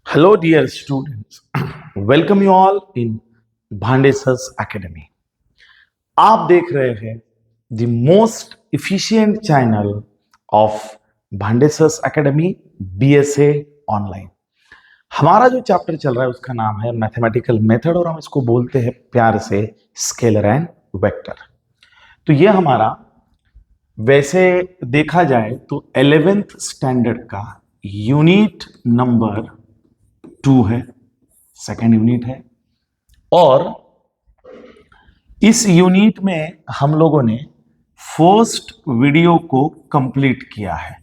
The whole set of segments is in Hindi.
Hello, dear students. Welcome you all in भांडेसर्स एकेडमी। आप देख रहे हैं the most efficient channel of भांडेसर्स एकेडमी बीएसए ऑनलाइन। हमारा जो चैप्टर चल रहा है उसका नाम है मैथमेटिकल मेथड और हम इसको बोलते हैं प्यार से स्केलर एंड वेक्टर। तो ये हमारा वैसे देखा जाए तो 11th स्टैंडर्ड का यूनिट नंबर 2 है, सेकेंड यूनिट है। और इस यूनिट में हम लोगों ने फर्स्ट वीडियो को कंप्लीट किया है।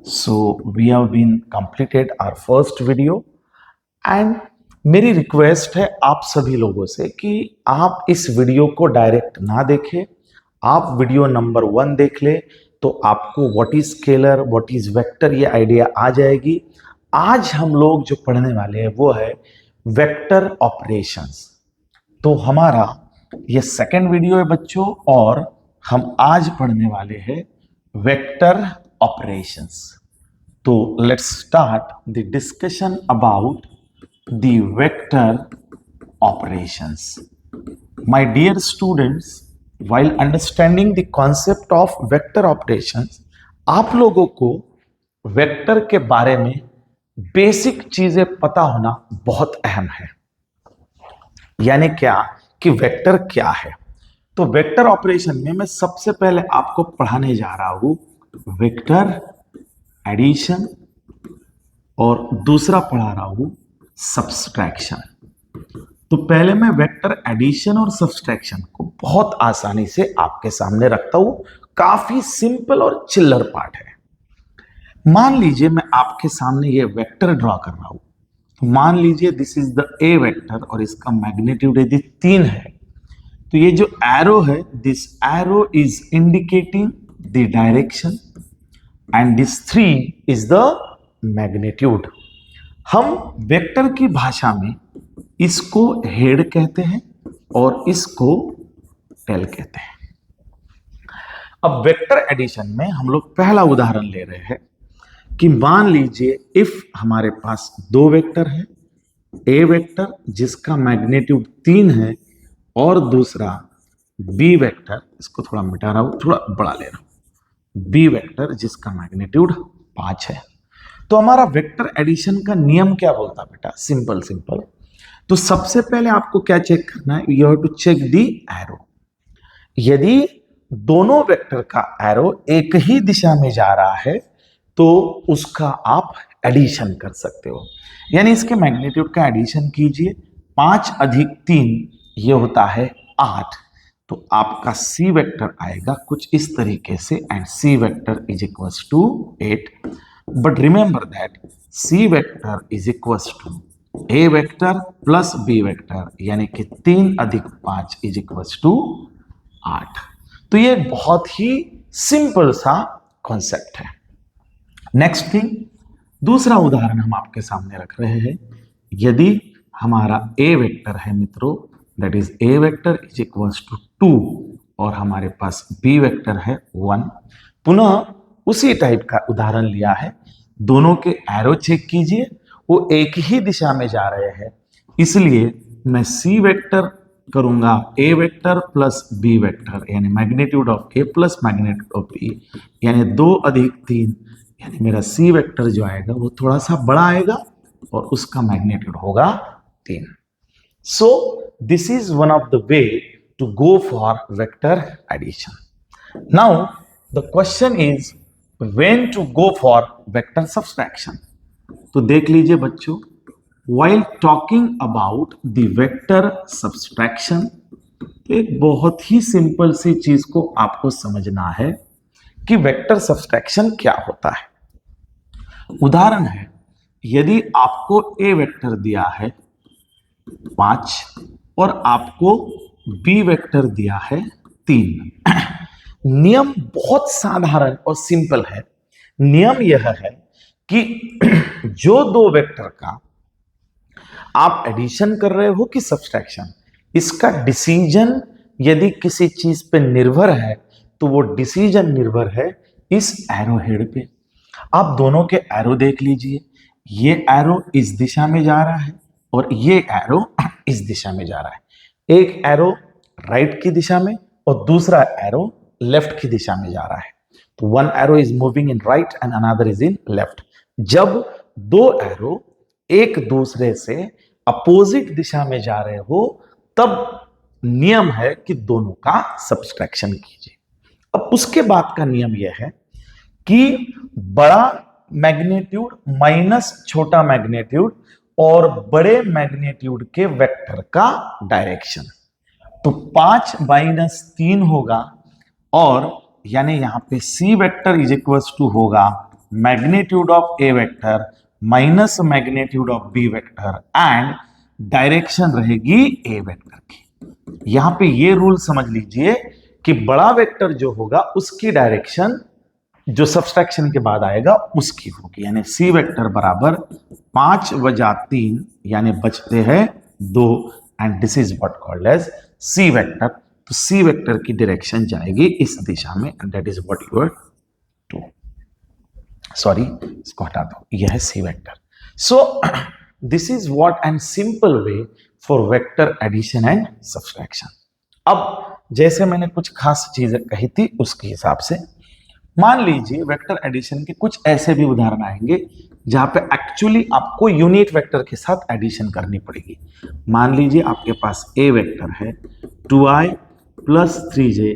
So we have been completed our first video and मेरी रिक्वेस्ट है आप सभी लोगों से कि आप इस वीडियो को डायरेक्ट ना देखें, आप वीडियो नंबर 1 देख ले तो आपको what is scalar what is vector ये आइडिया आ जाएगी। आज हम लोग जो पढ़ने वाले हैं वो है वेक्टर ऑपरेशंस। तो हमारा ये सेकेंड वीडियो है बच्चों और हम आज पढ़ने वाले हैं वेक्टर ऑपरेशंस। तो let's start the discussion about the vector operations. My dear students, while understanding the concept of vector operations, आप लोगों को वेक्टर के बारे में बेसिक चीजें पता होना बहुत अहम है। यानी क्या कि वेक्टर क्या है। तो वेक्टर ऑपरेशन में मैं सबसे पहले आपको पढ़ाने जा रहा हूं वेक्टर एडिशन और दूसरा पढ़ा रहा हूं सब्सट्रैक्शन। तो पहले मैं वेक्टर एडिशन और सब्सट्रैक्शन को बहुत आसानी से आपके सामने रखता हूं। काफी सिंपल और चिल्लर पार्ट है। मान लीजिए मैं आपके सामने ये वेक्टर ड्रॉ कर रहा हूं। तो मान लीजिए this is the A vector और इसका मैग्नीट्यूड यदि 3 है तो ये जो एरो है this arrow is indicating the direction and this 3 is the magnitude. हम वेक्टर की भाषा में इसको हेड कहते हैं और इसको टेल कहते हैं। अब वेक्टर एडिशन में हम लोग पहला उदाहरण ले रहे हैं कि मान लीजिए इफ हमारे पास 2 वेक्टर है, ए वेक्टर जिसका मैग्नीट्यूड 3 है और दूसरा बी वेक्टर, इसको थोड़ा मिटा रहा हूं, थोड़ा बड़ा ले रहा हूं, बी वेक्टर जिसका मैग्नीट्यूड 5 है। तो हमारा वेक्टर एडिशन का नियम क्या बोलता बेटा? Simple simple. तो सबसे पहले आपको क्या चेक करना है? You have to check the arrow. यदि दोनों वेक्टर का एरो एक ही दिशा में जा रहा है तो उसका आप एडिशन कर सकते हो। यानी इसके मैग्नीट्यूड का एडिशन कीजिए। 5 अधिक 3 ये होता है 8। तो आपका सी वेक्टर आएगा कुछ इस तरीके से and C vector is equals to 8। But remember that C vector is equals to A vector plus B vector, यानी कि 3 अधिक 5 इज इक्वल्स टू 8। तो ये बहुत ही सिंपल सा कॉन्सेप्ट है। नेक्स्ट थिंग, दूसरा उदाहरण हम आपके सामने रख रहे हैं। यदि हमारा ए वेक्टर है मित्रों, that is A vector is equals to 2 और हमारे पास बी वेक्टर है 1। पुनः उसी टाइप का उदाहरण लिया है। दोनों के एरो चेक कीजिए, वो एक ही दिशा में जा रहे हैं, इसलिए मैं सी वेक्टर करूंगा A vector plus B vector, यानी magnitude of A plus magnitude of B, यानी 2 अधिक 3, यानी मेरा सी वेक्टर जो आएगा वो थोड़ा सा बड़ा आएगा और उसका मैग्नीट्यूड होगा 3। So this is one of the way to go for vector addition. Now the question is when to go for vector subtraction. तो देख लीजिए बच्चों, while talking about the vector subtraction, तो एक बहुत ही सिंपल सी चीज को आपको समझना है कि वेक्टर सब्सट्रैक्शन क्या होता है। उदाहरण है, यदि आपको ए वेक्टर दिया है 5 और आपको बी वेक्टर दिया है 3। नियम बहुत साधारण और सिंपल है। नियम यह है कि जो 2 वेक्टर का आप एडिशन कर रहे हो कि सब्सट्रैक्शन, इसका डिसीजन यदि किसी चीज पे निर्भर है तो वो डिसीजन निर्भर है इस एरो हेड पे। आप दोनों के एरो देख लीजिए। ये एरो इस दिशा में जा रहा है और ये एरो इस दिशा में जा रहा है। एक एरो राइट की दिशा में और दूसरा एरो लेफ्ट की दिशा में जा रहा है। तो one arrow is moving in right and another is in left. जब दो एरो एक दूसरे से अपोजिट दिशा में जा रहे हो तब नियम है कि दोनों का सब्सट्रैक्शन कीजिए। अब उसके बाद का नियम यह है कि बड़ा मैग्नीट्यूड माइनस छोटा मैग्नीट्यूड और बड़े मैग्नीट्यूड के वेक्टर का डायरेक्शन। तो 5-3 होगा और यानी यहां पे C vector is equals to होगा magnitude of A vector minus magnitude of B vector and direction रहेगी A वेक्टर की। यहां पे ये रूल समझ लीजिए कि बड़ा वेक्टर जो होगा उसकी डायरेक्शन जो सब्सट्रैक्शन के बाद आएगा उसकी होगी, यानी C वेक्टर बराबर 5 बजा 3 यानी बचते हैं 2 and this is what called as C vector. तो C वेक्टर की डायरेक्शन जाएगी इस दिशा में and that is what you are to, sorry इसको हटा दो, यह है C vector. So this is what and simple way for vector addition and subtraction. अब जैसे मैंने कुछ खास चीजें कही थी उसके हिसाब से मान लीजिए वेक्टर एडिशन के कुछ ऐसे भी उदाहरण आएंगे जहां पे एक्चुअली आपको यूनिट वेक्टर के साथ एडिशन करनी पड़ेगी। मान लीजिए आपके पास A वेक्टर है 2i plus 3j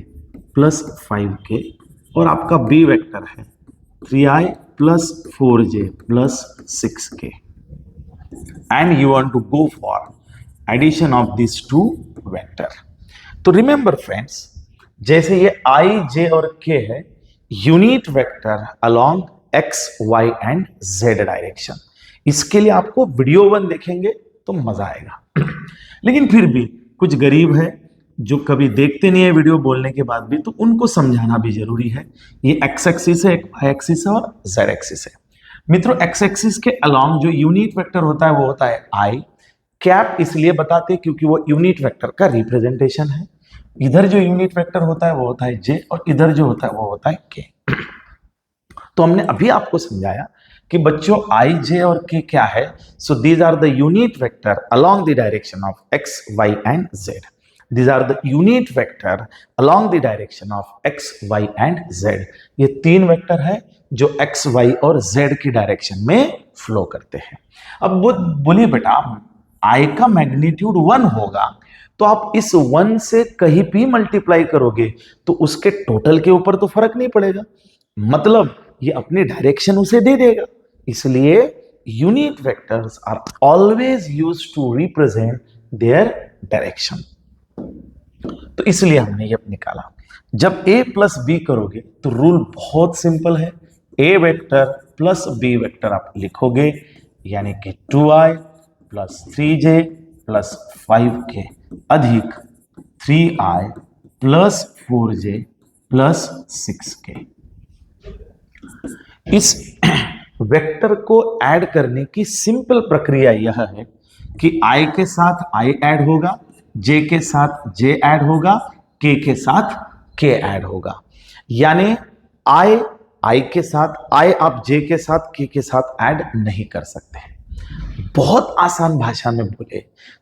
plus 5k और आपका B वेक्टर है 3i plus 4j plus 6k and you want to go for addition of this two vector. तो रिमेंबर फ्रेंड्स, जैसे ये i, j और k है unit vector along x, y and z direction. इसके लिए आपको वीडियो 1 देखेंगे तो मजा आएगा। लेकिन फिर भी कुछ गरीब है जो कभी देखते नहीं है वीडियो बोलने के बाद भी, तो उनको समझाना भी जरूरी है। ये x एक्सिस है, एक y एक्सिस है और z एक्सिस है। मित्रों x एक्सिस के अलोंग जो यूनिट वेक्टर होता है वो होता है i कैप, इसलिए बताते हैं क्योंकि वो यूनिट वेक्टर का रिप्रेजेंटेशन है। इधर जो यूनिट वेक्टर होता है वो होता है j और इधर जो होता है वो होता है k। तो हमने अभी आपको समझाया कि बच्चों i, j और k क्या है। So these are the unit vector along the direction of x, y and z। These are the unit vector along the direction of x, y and z। ये तीन वेक्टर है जो x, y और z की डायरेक्शन में फ्लो करते हैं। अब वो बोलिए बेटा i का मैग्नीट्यूड 1 होगा तो आप इस 1 से कहीं भी मल्टीप्लाई करोगे तो उसके टोटल के ऊपर तो फर्क नहीं पड़ेगा, मतलब ये अपनी डायरेक्शन उसे दे देगा। इसलिए unit vectors are always used to represent their direction. तो इसलिए हमने ये निकाला। जब a प्लस बी करोगे तो रूल बहुत सिंपल है, a vector plus b vector आप लिखोगे यानी कि 2i plus 3j plus 5k अधिक 3i plus 4j plus 6k। इस वेक्टर को ऐड करने की सिंपल प्रक्रिया यह है कि i के साथ i ऐड होगा, j के साथ j ऐड होगा, k के साथ k ऐड होगा। यानी i के साथ i आप j के साथ k के साथ ऐड नहीं कर सकते हैं। बहुत आसान भाषा में बोले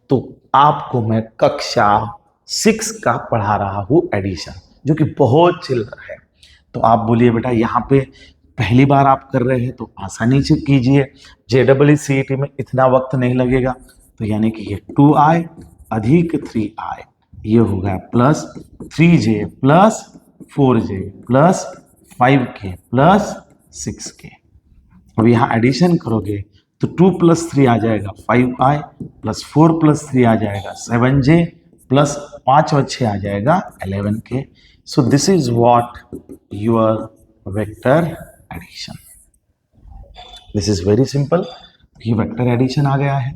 तो आपको मैं कक्षा 6 का पढ़ा रहा हूं एडिशन, जो कि बहुत चिल्लर है। तो आप बोलिए बेटा यहाँ पे पहली बार आप कर रहे हैं तो आसानी से कीजिए, JEE में इतना वक्त नहीं लगेगा। तो यानी कि ये 2i अधिक 3i ये होगा plus 3j plus 4j plus 5k plus 6k। अब यहाँ एडिशन करोगे तो 2 प्लस 3 आ जाएगा 5i प्लस 4 प्लस 3 आ जाएगा 7j प्लस 5 और 6 आ जाएगा 11k। So this is what your vector addition. This is very simple. ये वेक्टर एडिशन आ गया है।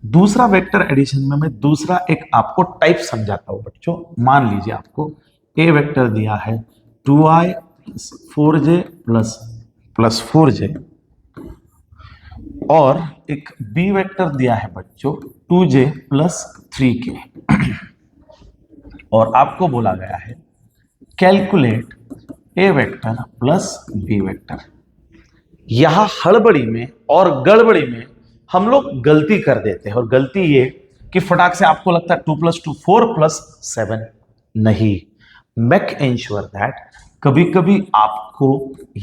दूसरा वेक्टर एडिशन में मैं दूसरा एक आपको टाइप समझाता हूं बच्चों। मान लीजिए आपको a वेक्टर दिया है 2i plus 4j plus 4j और एक b वेक्टर दिया है बच्चों 2j प्लस 3k और आपको बोला गया है calculate a vector plus b vector. यहां हड़बड़ी में और गड़बड़ी में हम लोग गलती कर देते हैं, और गलती ये कि फटाक से आपको लगता है 2 + 2 4 + 7, नहीं। मेक एंश्योर दैट कभी कभी आपको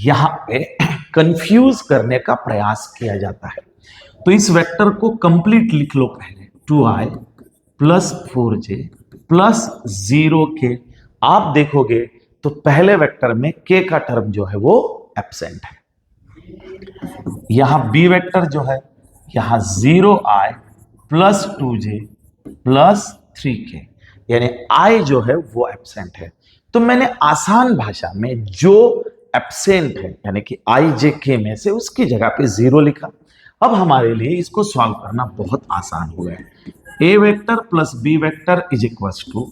यहां पे कंफ्यूज करने का प्रयास किया जाता है। तो इस वेक्टर को कंप्लीट लिख लो पहले, 2i + 4j + 0k। आप देखोगे तो पहले वेक्टर में k का टर्म जो है वो एब्सेंट है। यहां बी वेक्टर जो है, यहां 0i + 2j + 3k, यानी i जो है वो एब्सेंट है। तो मैंने आसान भाषा में जो एब्सेंट है यानी कि i j k में से उसकी जगह पे 0 लिखा। अब हमारे लिए इसको सॉल्व करना बहुत आसान हुआ है। a vector + b vector is equals to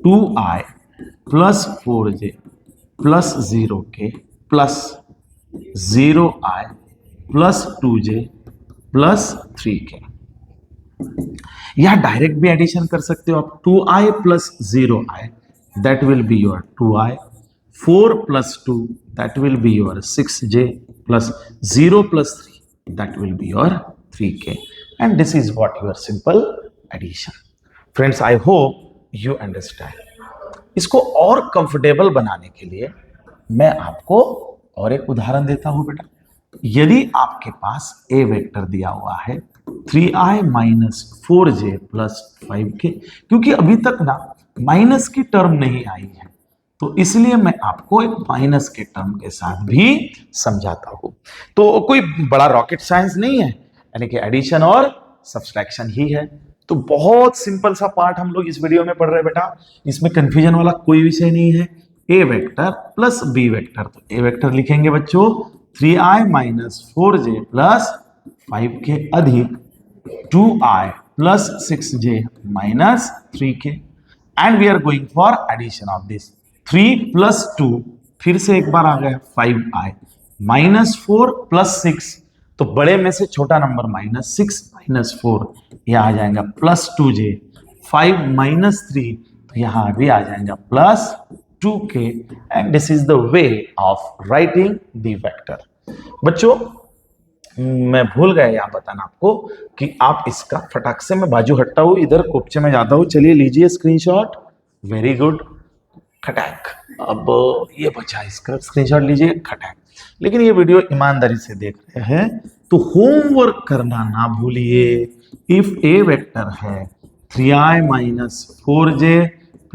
2i + 4j + 0k + 0i + 2j + 3k। या डायरेक्ट भी एडिशन कर सकते हो आप, 2i + 0i that will be your 2i, 4 + 2 that will be your 6j + 0 + 3 that will be your 3k, and this is what your simple addition. Friends, I hope you understand. इसको और कंफर्टेबल बनाने के लिए मैं आपको और एक उदाहरण देता हूं बेटा। यदि आपके पास a वेक्टर दिया हुआ है 3i - 4j + 5k, क्योंकि अभी तक ना माइनस की टर्म नहीं आई है, तो इसलिए मैं आपको एक माइनस के टर्म के साथ भी समझाता हूं। तो कोई बड़ा रॉकेट साइंस नहीं है, यानी कि एडिशन और सब्सट्रैक्शन ही है। तो बहुत सिंपल सा पार्ट हम लोग इस वीडियो में पढ़ रहे हैं बेटा, इसमें कंफ्यूजन वाला कोई विषय नहीं है। a वेक्टर + b वेक्टर, तो a वेक्टर लिखेंगे बच्चों 3i - 4j + 5k अधिक 2i + 6j - 3k, and we are going for addition of this 3 + 2, फिर से एक बार आ गया 5i -4 + 6, तो बड़े में से छोटा नंबर -6 - 4, यह आ जाएगा +2j, 5 - 3, तो यहां भी आ जाएगा +2k, and this is the way of writing the vector. बच्चों, मैं भूल गया यहाँ बताना आपको कि आप इसका फटाक से, मैं बाजू हटता हूं, इधर कोपचे में जाता हूं, चलिए लीजिए स्क्रीनशॉट। Very good, खटैक। अब ये बचा, इसका स्क्रीनशॉट लीजिए, खटैक। लेकिन ये वीडियो ईमानदारी से देख रहे हैं तो होमवर्क करना ना भूलिए। इफ ए वेक्टर है 3i - 4j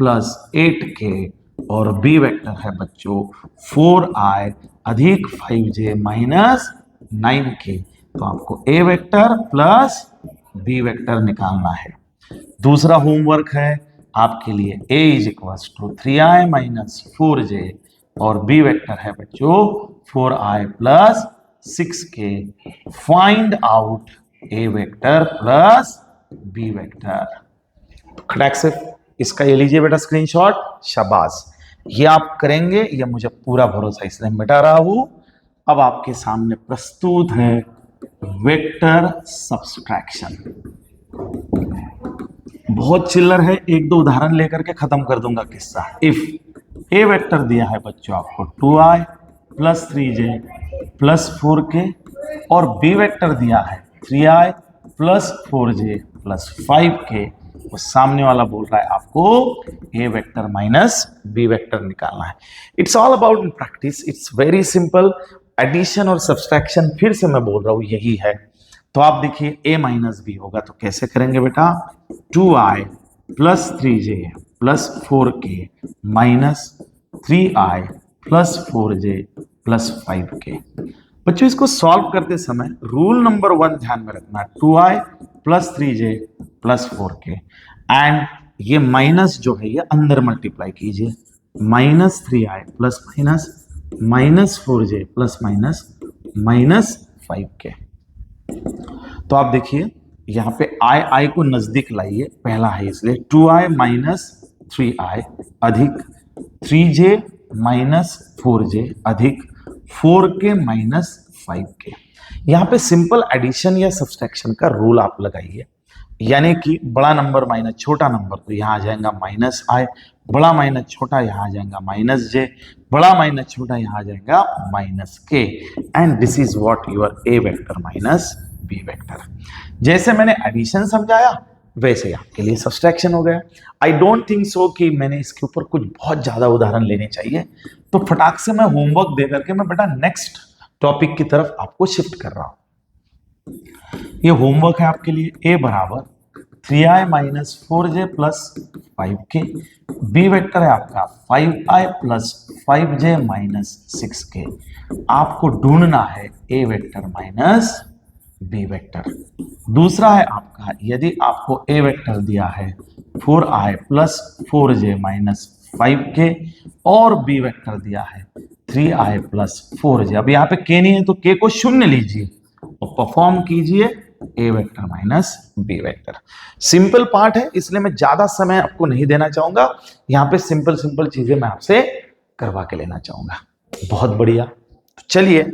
+ 8k और बी वेक्टर है बच्चों 4i अधिक 5j - 9k, तो आपको A vector plus B vector निकालना है। दूसरा होमवर्क है आपके लिए, a = 3i - 4j और b वेक्टर है बच्चों 4i + 6k। Find out a vector plus b vector. खटैक से इसका ये लीजिए बेटा स्क्रीनशॉट, शाबाश। ये आप करेंगे, ये मुझे पूरा भरोसा इसलिए मिटा रहा हूं। अब आपके सामने प्रस्तुत है वेक्टर सब्सट्रैक्शन। बहुत चिल्लर है, एक दो उदाहरण लेकर के खत्म कर दूंगा किस्सा। इफ ए वेक्टर दिया है बच्चों आपको 2i + 3j + 4k और बी वेक्टर दिया है 3i + 4j + 5k, वो सामने वाला बोल रहा है आपको A vector minus B vector निकालना है। It's all about practice, it's very simple. Addition और सब्सट्रैक्शन फिर से मैं बोल रहा हूं यही है। तो आप देखिए a - b होगा तो कैसे करेंगे बेटा, 2i + 3j + 4k - 3i + 4j + 5k। बच्चों, इसको सॉल्व करते समय रूल नंबर 1 ध्यान में रखना, 2i + 3j + 4k, एंड ये माइनस जो है ये अंदर मल्टीप्लाई कीजिए, -3i ± -4j ± -5k। तो आप देखिए यहां पे i को नजदीक लाइए, पहला है इसलिए 2i - 3i अधिक 3j - 4j अधिक 4k - 5k। यहां पे सिंपल एडिशन या सब्सट्रैक्शन का रूल आप लगाइए। यानी कि बड़ा नंबर माइनस छोटा नंबर, तो यहां आ जाएगा माइनस आई, बड़ा माइनस छोटा यहां आ जाएगा माइनस जे, बड़ा माइनस छोटा यहां आ जाएगा माइनस के, and this is what your A vector minus B vector. जैसे मैंने एडिशन समझाया वैसे आपके लिए सब्सट्रैक्शन हो गया। आई डोंट थिंक सो कि मैंने इसके ऊपर कुछ बहुत ज्यादा उदाहरण लेने चाहिए, तो फटाक से मैं होमवर्क दे करके मैं बेटा नेक्स्ट टॉपिक की तरफ आपको शिफ्ट कर रहा हूं। ये होमवर्क है आपके लिए। ए बराबर 3i minus 4j plus 5k, B vector है आपका 5i plus 5j minus 6k। आपको ढूंढना है ए वेक्टर माइनस बी वेक्टर। दूसरा है आपका, यदि आपको ए वेक्टर दिया है 4i plus 4j minus 5k और बी वेक्टर दिया है 3i प्लस 4j, अब यहाँ पे k नहीं है तो k को शून्य लीजिए और परफॉर्म कीजिए a vector minus B vector. Simple part है इसलिए मैं ज्यादा समय आपको नहीं देना चाहूंगा, यहां पे सिंपल सिंपल चीजें मैं आपसे करवा के लेना चाहूंगा। बहुत बढ़िया, तो चलिए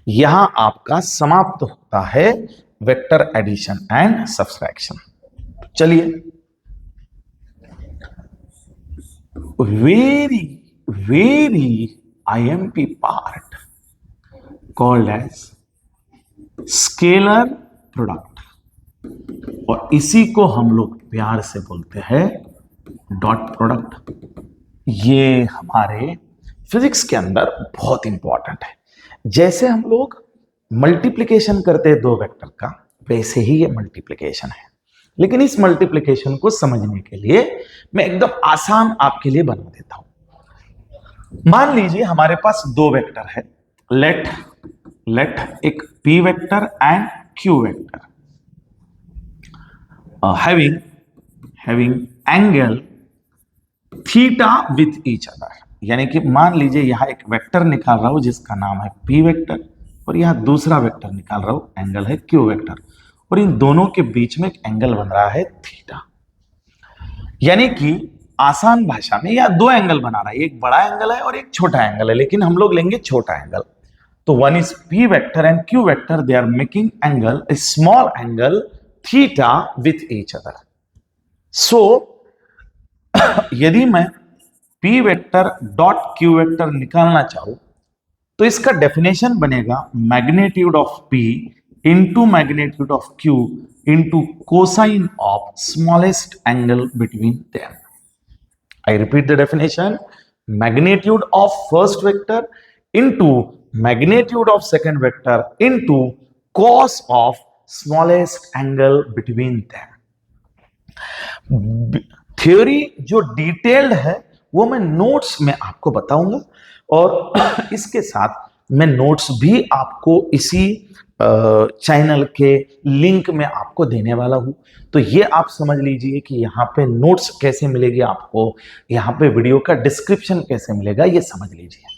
यहां आपका समाप्त होता है वेक्टर एडिशन एंड सब्सट्रैक्शन। चलिए very very IMP part called as scalar product, और इसी को हम लोग प्यार से बोलते हैं डॉट प्रोडक्ट। ये हमारे फिजिक्स के अंदर बहुत इंपॉर्टेंट है। जैसे हम लोग मल्टीप्लिकेशन करते हैं दो वेक्टर का, वैसे ही ये मल्टीप्लिकेशन है, लेकिन इस मल्टीप्लिकेशन को समझने के लिए मैं एकदम आसान आपके लिए बना देता हूं। मान लीजिए हमारे पास दो वेक्टर है, लेट एक p vector and q vector having angle theta with each other. यानी कि मान लीजिए यहां एक वेक्टर निकाल रहा हूं जिसका नाम है p वेक्टर, और यहां दूसरा वेक्टर निकाल रहा हूं एंगल है q वेक्टर, और इन दोनों के बीच में एक एंगल बन रहा है थीटा। यानी कि आसान भाषा में यह दो एंगल बना रहा है, एक बड़ा एंगल है और एक छोटा एंगल है, लेकिन हम लोग लेंगे छोटा एंगल। तो one is p vector and q vector, they are making angle, a small angle theta with each other. So यदि मैं p vector dot q vector निकालना चाहूं तो इसका डेफिनेशन बनेगा magnitude of p into magnitude of q into cosine of smallest angle between them. I repeat the definition, magnitude of first vector into magnitude of second vector into cos of smallest angle between them। Theory जो डिटेल्ड है वो मैं नोट्स में आपको बताऊंगा, और इसके साथ मैं नोट्स भी आपको इसी चैनल के लिंक में आपको देने वाला हूं। तो ये आप समझ लीजिए कि यहाँ पे नोट्स कैसे मिलेगी आपको, यहाँ पे वीडियो का डिस्क्रिप्शन कैसे मिलेगा, ये समझ लीजिए।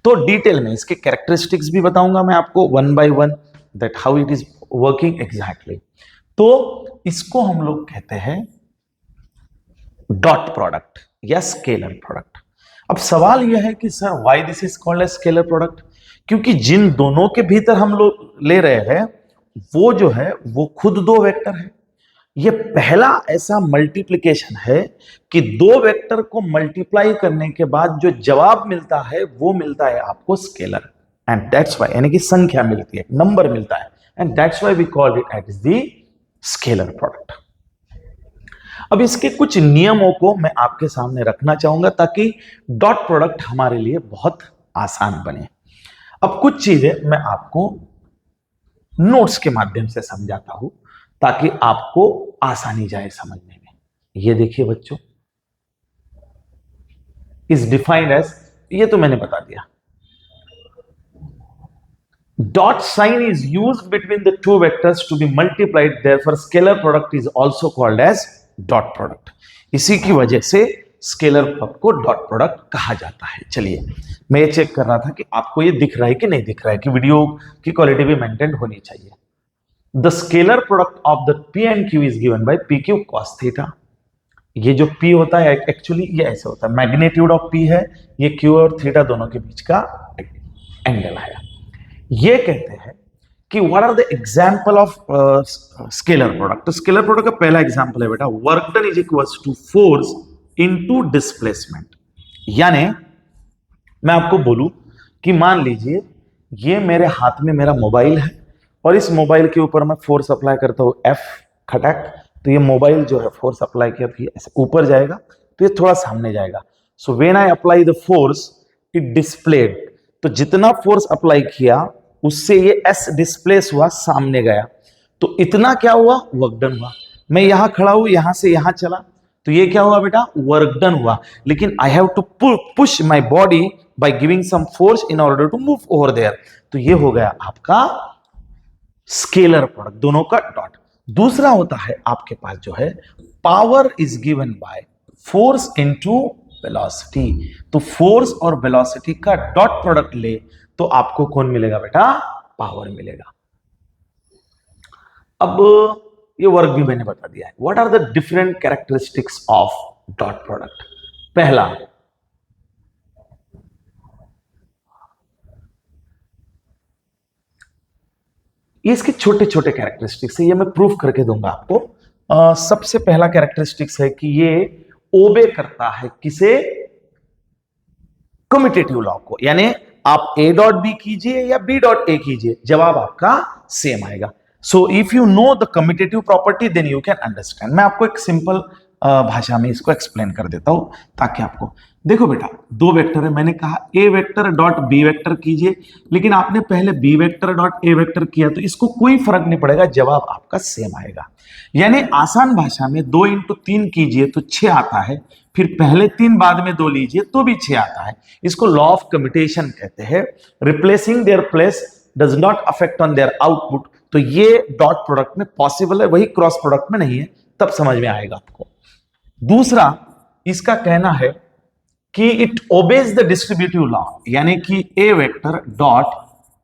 तो डिटेल में इसके कैरेक्टरिस्टिक्स भी बताऊंगा मैं आपको one by one, that how it is working exactly. तो इसको हम लोग कहते हैं डॉट प्रोडक्ट या स्केलर प्रोडक्ट। अब सवाल यह है कि sir why this is called a scalar product, क्योंकि जिन दोनों के भीतर हम लोग ले रहे हैं वो जो है वो खुद दो वेक्टर है। ये पहला ऐसा मल्टीप्लिकेशन है कि दो वेक्टर को मल्टीप्लाई करने के बाद जो जवाब मिलता है वो मिलता है आपको स्केलर, एंड दैट्स व्हाई, यानी कि संख्या मिलती है, नंबर मिलता है, and that's why we call it as the scalar product. अब इसके कुछ नियमों को मैं आपके सामने रखना चाहूंगा ताकि डॉट प्रोडक्ट हमारे लिए बहुत आसान बने। अब कुछ चीजें मैं आपको नोट्स के माध्यम से समझाता हूं ताकि आपको आसानी जाए समझने में। ये देखिए बच्चों, इज डिफाइंड एज, ये तो मैंने बता दिया, dot sign is used between the two vectors to be multiplied, therefore scalar product is also called as dot product. इसी की वजह से स्केलर प्रोडक्ट को डॉट प्रोडक्ट कहा जाता है। चलिए मैं ये चेक कर रहा था कि आपको ये दिख रहा है कि नहीं दिख रहा है, कि वीडियो की क्वालिटी भी मेंटेन होनी चाहिए। The scalar product of the p and q is given by pq cos theta। ये जो p होता है एक्चुअली ये ऐसे होता है, मैग्नीट्यूड ऑफ p है, ये q और थीटा दोनों के बीच का एंगल है। ये कहते हैं कि what are the example of scalar product. तो स्केलर प्रोडक्ट का पहला एग्जाम्पल है बेटा work done is equals to force into displacement. यानी मैं आपको बोलूं कि मान लीजिए ये मेरे हाथ में मेरा मोबाइल है और इस मोबाइल के ऊपर मैं फोर्स अप्लाई करता हूं एफ खटक, तो ये मोबाइल जो है फोर्स अप्लाई किया तो ये ऐसे ऊपर जाएगा, तो ये थोड़ा सामने जाएगा। So when I apply the force it displayed, तो जितना फोर्स अप्लाई किया उससे ये एस डिस्प्लेस हुआ, सामने गया, तो इतना क्या हुआ, वर्क डन हुआ। मैं यहां खड़ा हूं, यहां से यहां चला, तो ये क्या हुआ बेटा, वर्क डन हुआ। लेकिन I have to push my body by giving some force in order to move over there, तो ये हो गया आपका स्केलर प्रोडक्ट, दोनों का डॉट। दूसरा होता है आपके पास जो है power is given by force into velocity. तो फोर्स और वेलोसिटी का डॉट प्रोडक्ट ले तो आपको कौन मिलेगा बेटा, पावर मिलेगा। अब ये वर्क भी मैंने बता दिया है। What are the different characteristics of dot product. पहला, ये इसके छोटे छोटे कैरेक्टरिस्टिक्स है, ये मैं प्रूफ करके दूंगा आपको। सबसे पहला कैरेक्टरिस्टिक्स है कि ये ओबे करता है किसे, कम्यूटेटिव लॉ को। यानी आप ए डॉट बी कीजिए या बी डॉट ए कीजिए, जवाब आपका सेम आएगा। So if you know the commutative property then you can understand. मैं आपको एक सिंपल भाषा में इसको एक्सप्लेन कर देता हूं ताकि आपको, देखो बेटा दो वेक्टर है, मैंने कहा A vector dot B vector कीजिए, लेकिन आपने पहले B vector dot A vector किया तो इसको कोई फर्क नहीं पड़ेगा, जवाब आपका सेम आएगा। यानी आसान भाषा में 2 इंटू 3 कीजिए तो 6 आता है, फिर पहले 3 बाद में 2 लीजिए तो भी 6 आता है। इसको लॉ ऑफ कम्यूटेशन कहते हैं। Replacing their place does not affect on their output, तो ये डॉट प्रोडक्ट में पॉसिबल है, वही क्रॉस प्रोडक्ट में नहीं है, तब समझ में आएगा आपको। दूसरा, इसका कहना है कि it obeys the distributive law, यानी कि a vector dot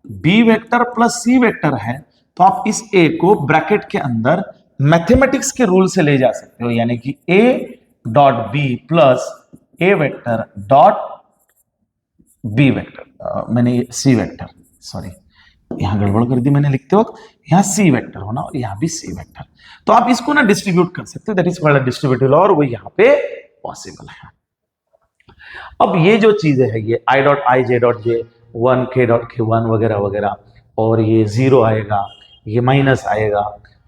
B vector plus c vector है, तो आप इस ए को ब्रैकेट के अंदर मैथमेटिक्स के रूल से ले जा सकते हो, यानी कि A dot B plus A vector dot B vector, मैंने सी वेक्टर, सॉरी यहां गड़बड़ कर दी मैंने लिखते वक्त, यहां सी वेक्टर होना और यहां भी सी वेक्टर, तो आप इसको ना डिस्ट्रीब्यूट कर सकते हो, that is called distributive law, और वो यहां पे पॉसिबल है। अब ये जो चीजें है, ये I dot I J dot J 1 के डॉट के 1 वगैरह वगैरह, और ये 0 आएगा, ये माइनस आएगा,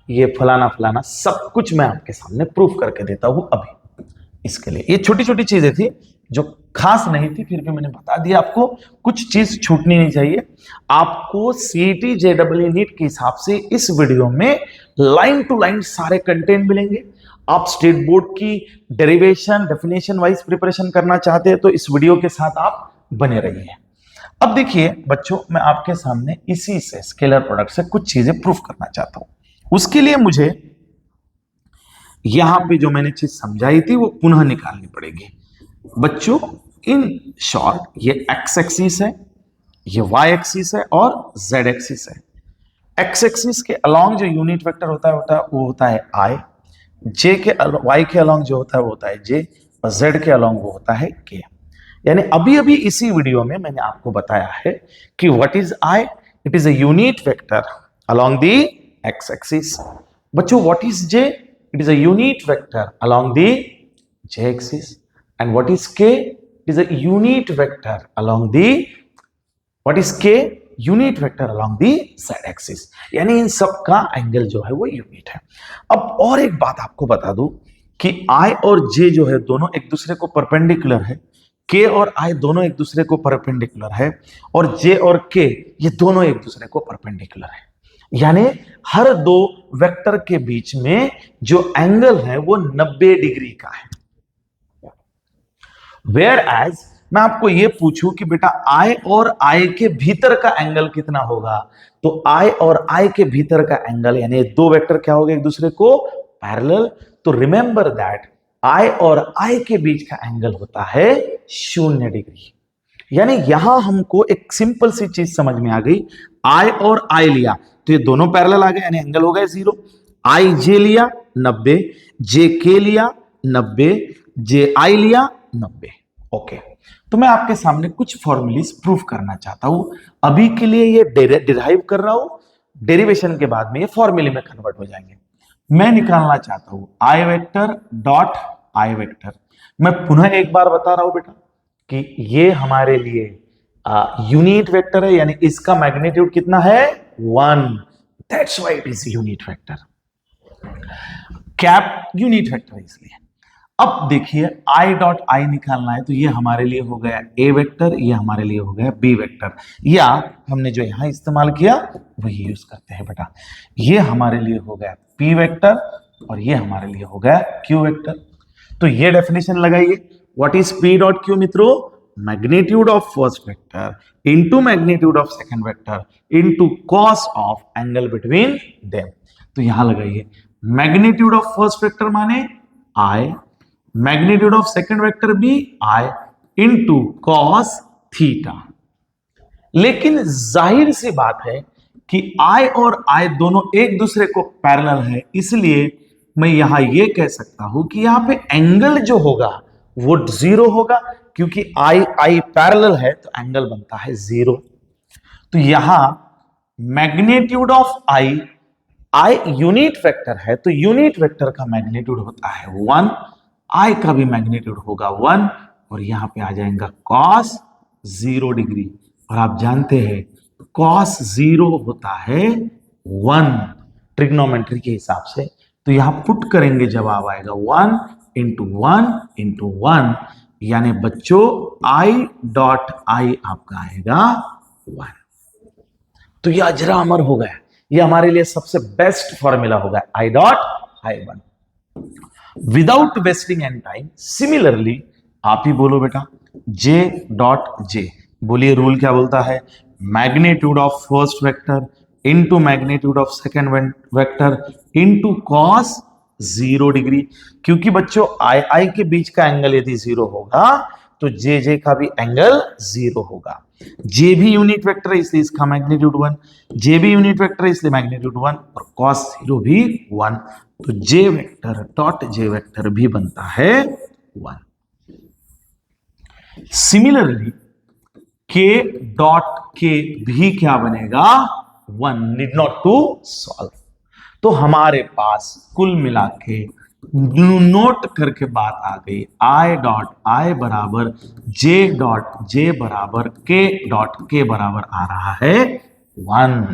ये फलाना फलाना, सब कुछ मैं आपके सामने प्रूफ करके देता हूं अभी। इसके लिए ये छोटी छोटी चीजें थी जो खास नहीं थी, फिर भी मैंने बता दिया आपको, कुछ चीज छूटनी नहीं चाहिए। आपको सीईटी जेईई नीट के हिसाब से इस वीडियो में लाइन टू लाइन सारे कंटेंट मिलेंगे। आप स्टेट बोर्ड की डेरिवेशन डेफिनेशन वाइज प्रिपरेशन करना चाहते हैं तो इस वीडियो के साथ आप बने रहिए। अब देखिए बच्चों, मैं आपके सामने इसी से स्केलर प्रोडक्ट से कुछ चीजें प्रूफ करना चाहता हूं। उसके लिए मुझे यहां पे जो मैंने चीज समझाई थी वो पुनः निकालनी पड़ेगी। बच्चों इन शॉर्ट, ये एक्स एक्सिस है, ये वाई एक्सिस है और जेड एक्सिस है। एक्स एक्सिस के अलोंग जो यूनिट वेक्टर होता है वो होता है आई, जे के वाई के अलोंग जो होता है वो होता है जे, और जेड के अलोंग वो होता है के। यानी अभी अभी इसी वीडियो में मैंने आपको बताया है कि what is I, it is a unit vector along the x axis. बच्चों what is J, it is a unit vector along the J axis. and what is k, it is a unit vector along the what is k, unit vector along the z axis। यानी इन सब का एंगल जो है वो यूनिट है। अब और एक बात आपको बता दूं कि i और j जो है दोनों एक दूसरे को परपेंडिकुलर है, k और i दोनों एक दूसरे को परपेंडिकुलर है, और j और k ये दोनों एक दूसरे को परपेंडिकुलर है। यानी हर दो वेक्टर के बीच में जो एंगल है वो 90 डिग्री का है। वेयर एज मैं आपको यह पूछूं कि बेटा I और I के भीतर का एंगल कितना होगा, तो I और I के भीतर का एंगल, यानी दो वेक्टर क्या हो गए एक दूसरे को पैरेलल, तो रिमेंबर दैट I और I के बीच का एंगल होता है 0 डिग्री। यानी यहां हमको एक सिंपल सी चीज समझ में आ गई, I और I लिया तो ये दोनों पैरेलल आ गए, यानी एंगल हो गए 0। I J लिया 90, J K लिया 90, J I लिया 90। ओके, तो मैं आपके सामने कुछ फॉर्मूलीज प्रूफ करना चाहता हूं। अभी के लिए ये डिराइव कर रहा हूं, डेरिवेशन के बाद में ये फॉर्मूले में कन्वर्ट हो जाएंगे। मैं निकालना चाहता हूं आई वेक्टर डॉट आई वेक्टर। मैं पुनः एक बार बता रहा हूं बेटा कि ये हमारे लिए यूनिट वेक्टर है, यानी इसका मैग्नीट्यूड कितना है 1, that's why it is unit vector. Cap unit vector है इसलिए। अब देखिए आई डॉट आई निकालना है, तो ये हमारे लिए हो गया ए वेक्टर, ये हमारे लिए हो गया बी वेक्टर, या हमने जो यहां इस्तेमाल किया वही यूज करते हैं बेटा। ये हमारे लिए हो गया पी वेक्टर और ये हमारे लिए हो गया क्यू वेक्टर। तो ये डेफिनेशन लगाइए, what is P dot Q मित्रों, magnitude of first vector into magnitude of second vector into cos of angle between them. तो यहां लगाइए मैग्नीट्यूड ऑफ फर्स्ट वेक्टर माने I, magnitude of second vector भी आई इंटू कॉस थीटा। लेकिन जाहिर सी बात है कि आई और आई दोनों एक दूसरे को पैरेलल है, इसलिए मैं यहां ये कह सकता हूं कि यहां पे एंगल जो होगा वो 0 होगा, क्योंकि आई आई पैरेलल है तो एंगल बनता है 0। तो यहां magnitude of I, I unit vector है तो यूनिट वेक्टर का मैग्नीट्यूड होता है 1, आई का भी मैग्नीट्यूड होगा 1, और यहां पे आ जाएगा कॉस 0 डिग्री। और आप जानते हैं कॉस 0 होता है 1 ट्रिग्नोमेट्री के हिसाब से। तो यहां पुट करेंगे, जवाब आएगा 1 इंटू 1 इंटू 1, यानी बच्चों आई डॉट आई आपका आएगा 1। तो यह अजरा अमर हो गया, यह हमारे लिए सबसे बेस्ट फॉर्मूला होगा I dot I 1 without wasting any time. Similarly आप ही बोलो बेटा जे डॉट जे, बोलिए रूल क्या बोलता है, magnitude of first vector into magnitude of second vector into cos 0 degree. क्योंकि बच्चों आई आई के बीच का एंगल यदि 0 होगा तो जे जे का भी एंगल 0 होगा। जे भी यूनिट वेक्टर है इसलिए इसका मैग्नीट्यूड 1, जे भी यूनिट वेक्टर है इसलिए मैग्नीट्यूड 1, और कॉस 0 भी 1। तो जे वेक्टर डॉट जे वेक्टर भी बनता है 1। सिमिलरली के डॉट के भी क्या बनेगा 1, नीड नॉट टू सॉल्व। तो हमारे पास कुल मिला के नोट करके बात आ गई, आई डॉट आई बराबर जे डॉट जे बराबर के डॉट के बराबर आ रहा है 1।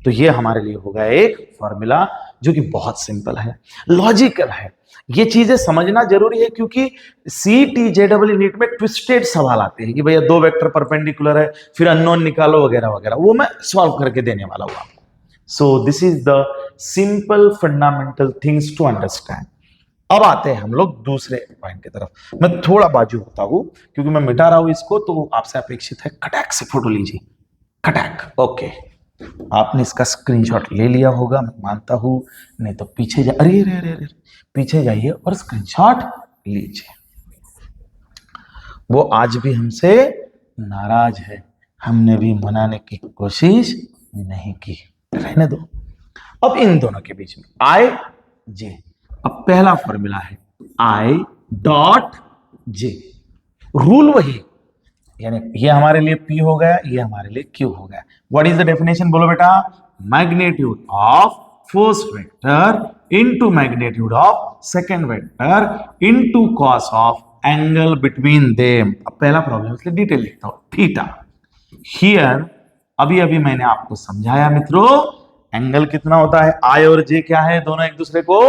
तो ये हमारे लिए होगा एक फॉर्मूला जो कि बहुत सिंपल है, लॉजिकल है। ये चीजें समझना जरूरी है क्योंकि सीटी जेडब्ल्यू नीट में ट्विस्टेड सवाल आते हैं कि भैया 2 वेक्टर परपेंडिकुलर है फिर अननोन निकालो वगैरह वगैरह, वो मैं सॉल्व करके देने वाला हूं आपको। So this is the simple fundamental things to understand. अब आते हैं हम लोग दूसरे पॉइंट की तरफ। मैं थोड़ा बाजू होता हूं क्योंकि मैं मिटा रहा हूं इसको, तो आपसे अपेक्षित है खटैक से फोटो लीजिए, खटैक। ओके, आपने इसका स्क्रीनशॉट ले लिया होगा मैं मानता हूं, नहीं तो पीछे जा, अरे अरे अरे पीछे जाइए और स्क्रीनशॉट लीजिए। वो आज भी हमसे नाराज है, हमने भी मनाने की कोशिश नहीं की, रहने दो। अब इन दोनों के बीच में आई जे, अब पहला फॉर्मूला है आई डॉट जे, रूल वही, यानी ये हमारे लिए P हो गया, ये हमारे लिए Q हो गया। व्हाट इज द डेफिनेशन बोलो बेटा, magnitude of first vector into magnitude of second vector into cos of angle between them. अब पहला प्रॉब्लम इसलिए डिटेल लिखता हूं, थीटा। हियर अभी अभी मैंने आपको समझाया मित्रों, एंगल कितना होता है, I और J क्या है, दोनों एक दूसरे को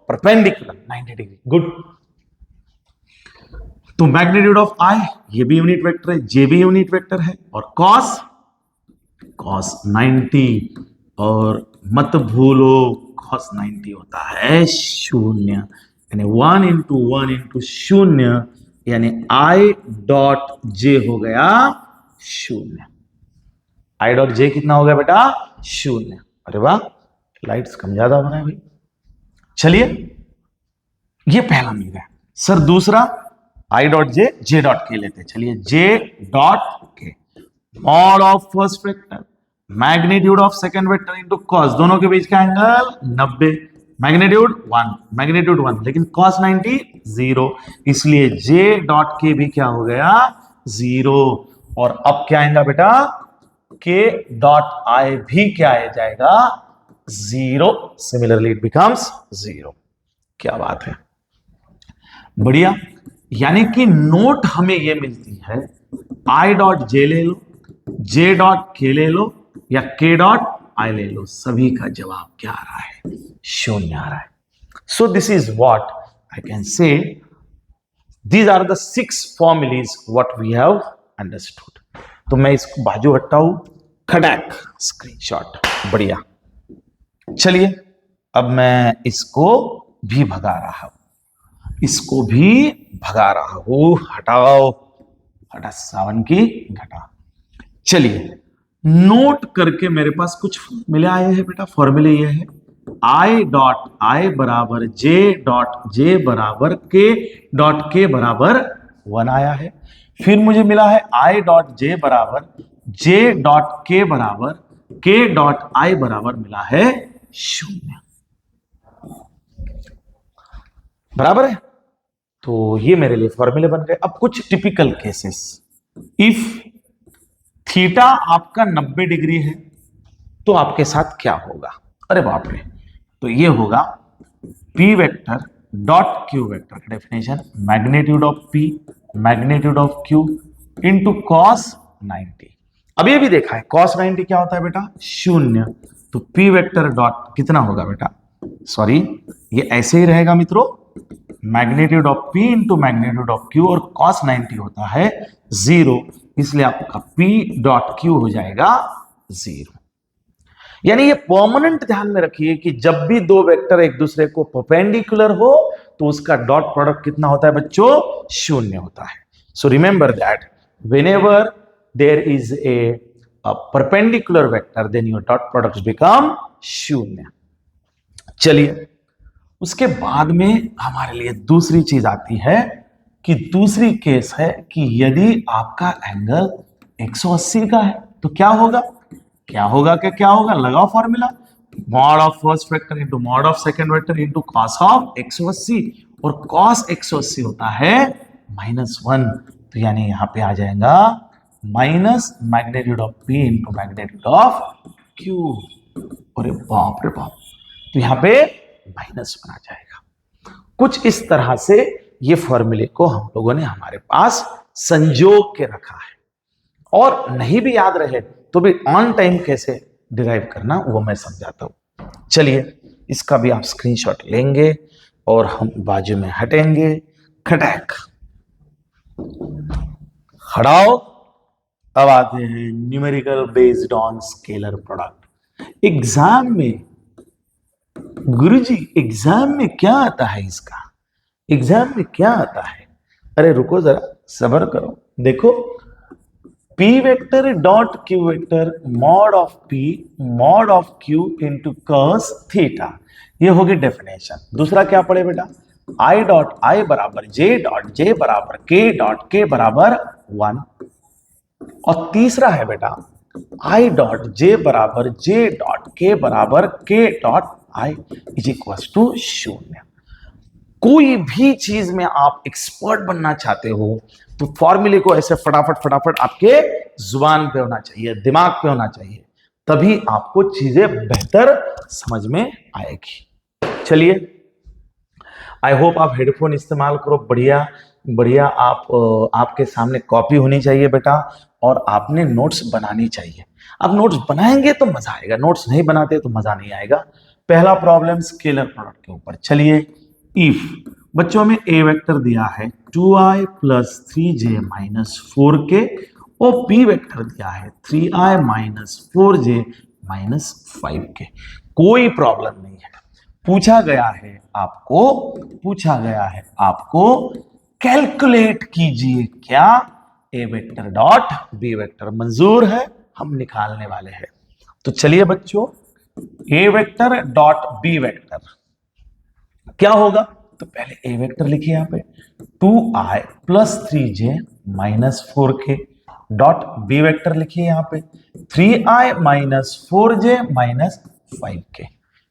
परपेंडिकुलर 90 डिग्री। गुड। तो मैग्नीट्यूड ऑफ I ये भी यूनिट वेक्टर है, J भी यूनिट वेक्टर है, और cos 90, और मत भूलो cos 90 होता है 0, यानी 1 इंटू 1 इंटू 0, यानी I डॉट J हो गया 0। I डॉट J कितना हो गया बेटा 0। अरे वाह, लाइट्स कम ज्यादा हो रहा है भाई। चलिए ये पहला मिल गया सर। दूसरा I dot J, J dot के लेते हैं। चलिए जे डॉट के, mod of first vector magnitude of second vector into cos, दोनों के बीच का एंगल 90, मैग्नीट्यूड 1, लेकिन कॉस 90 0, इसलिए जे डॉट के भी क्या हो गया 0। और अब क्या आएगा बेटा के डॉट आई भी क्या आ जाएगा, 0। Similarly it becomes 0। क्या बात है, बढ़िया। यानी कि नोट हमें ये मिलती है, आई डॉट जे ले लो, जे डॉट के ले लो, या के डॉट आई ले लो, सभी का जवाब क्या आ रहा है, 0 आ रहा है। So this is what I can say, these are the 6 formulas what we have understood. तो मैं इसको बाजू हटाऊं, खड़ाक स्क्रीनशॉट, बढ़िया। चलिए अब मैं इसको भी भगा रहा हूं, इसको भी भगा रहा हूं, हटाओ, हटा सावन की घटा। चलिए नोट करके मेरे पास कुछ फॉर्मूले आए हैं बेटा। फॉर्मूले ये है, आई डॉट आई बराबर जे डॉट जे बराबर के डॉट के बराबर 1 आया है। फिर मुझे मिला है आई डॉट जे बराबर जे डॉट के बराबर के डॉट आई बराबर मिला है 0, बराबर है। तो ये मेरे लिए फॉर्मूले बन गए। अब कुछ टिपिकल केसेस, इफ थीटा आपका 90 डिग्री है तो आपके साथ क्या होगा, अरे बाप रे, तो ये होगा P vector dot Q vector का definition, magnitude of P magnitude of Q into cos 90। अब ये भी देखा है कॉस 90 क्या होता है बेटा, 0। तो पी वेक्टर डॉट कितना होगा बेटा, सॉरी ये ऐसे ही रहेगा मित्रों, magnitude of P into magnitude of Q, और कॉस 90 होता है 0, इसलिए आपका पी डॉट क्यू हो जाएगा 0। यानी ये परमानेंट ध्यान में रखिए कि जब भी दो वेक्टर एक दूसरे को परपेंडिकुलर हो तो उसका डॉट प्रोडक्ट कितना होता है बच्चों, 0 होता है। So remember that whenever there is a perpendicular vector then your dot products become 0। चलिए उसके बाद में हमारे लिए दूसरी चीज आती है कि दूसरी केस है कि यदि आपका एंगल 180 का है तो क्या होगा, क्या होगा, क्या होगा, लगाओ formula, mod of first vector into mod of second vector into cos of 180, और कॉस 180 होता है -1, तो यानी यहां पे आ जाएगा minus magnitude of P into magnitude of Q. अरे बाप रे बाप, तो यहां पे -1 आ जाएगा। कुछ इस तरह से ये फॉर्मूले को हम लोगों ने हमारे पास संजोग के रखा है, और नहीं भी याद रहे तो भी ऑन टाइम कैसे डिराइव करना वो मैं समझाता हूं। चलिए इसका भी आप स्क्रीनशॉट लेंगे और हम बाजू में हटेंगे, खटैक हटाओ। अब आते हैं numerical based on scalar product. Exam में गुरुजी एग्जाम में क्या आता है, इसका एग्जाम में क्या आता है, अरे रुको जरा सब्र करो। देखो P vector dot Q vector mod of P mod of Q into cos theta, ये होगी डेफिनेशन। दूसरा क्या पढ़े बेटा, I डॉट I बराबर J डॉट J बराबर K डॉट K बराबर 1, और तीसरा है बेटा I डॉट J बराबर J डॉट K बराबर K dot I is equal to 0। कोई भी चीज में आप एक्सपर्ट बनना चाहते हो तो फॉर्मूले को ऐसे फटाफट फटाफट आपके जुबान पे होना चाहिए, दिमाग पे होना चाहिए, तभी आपको चीजें बेहतर समझ में आएगी। चलिए आई होप आप हेडफोन इस्तेमाल करो, बढ़िया बढ़िया। आपके सामने कॉपी होनी चाहिए बेटा, और आपने नोट्स बनानी चाहिए। आप नोट्स बनाएंगे तो मजा आएगा, नोट्स नहीं बनाते तो मजा नहीं आएगा। पहला प्रॉब्लम स्केलर प्रोडक्ट के ऊपर। चलिए इफ बच्चों में ए वेक्टर दिया है 2i plus 3j minus 4k, और बी वेक्टर दिया है 3i minus 4j minus 5k। कोई प्रॉब्लम नहीं है, पूछा गया है आपको कैलकुलेट कीजिए क्या, ए वेक्टर डॉट बी वेक्टर। मंजूर है, हम निकालने वाले हैं। तो चलिए बच्चों ए वेक्टर डॉट बी वेक्टर क्या होगा, तो पहले ए वेक्टर लिखिए यहां पे 2i plus 3j minus 4k, dot B vector लिखिए यहां पे 3i minus 4j minus 5k।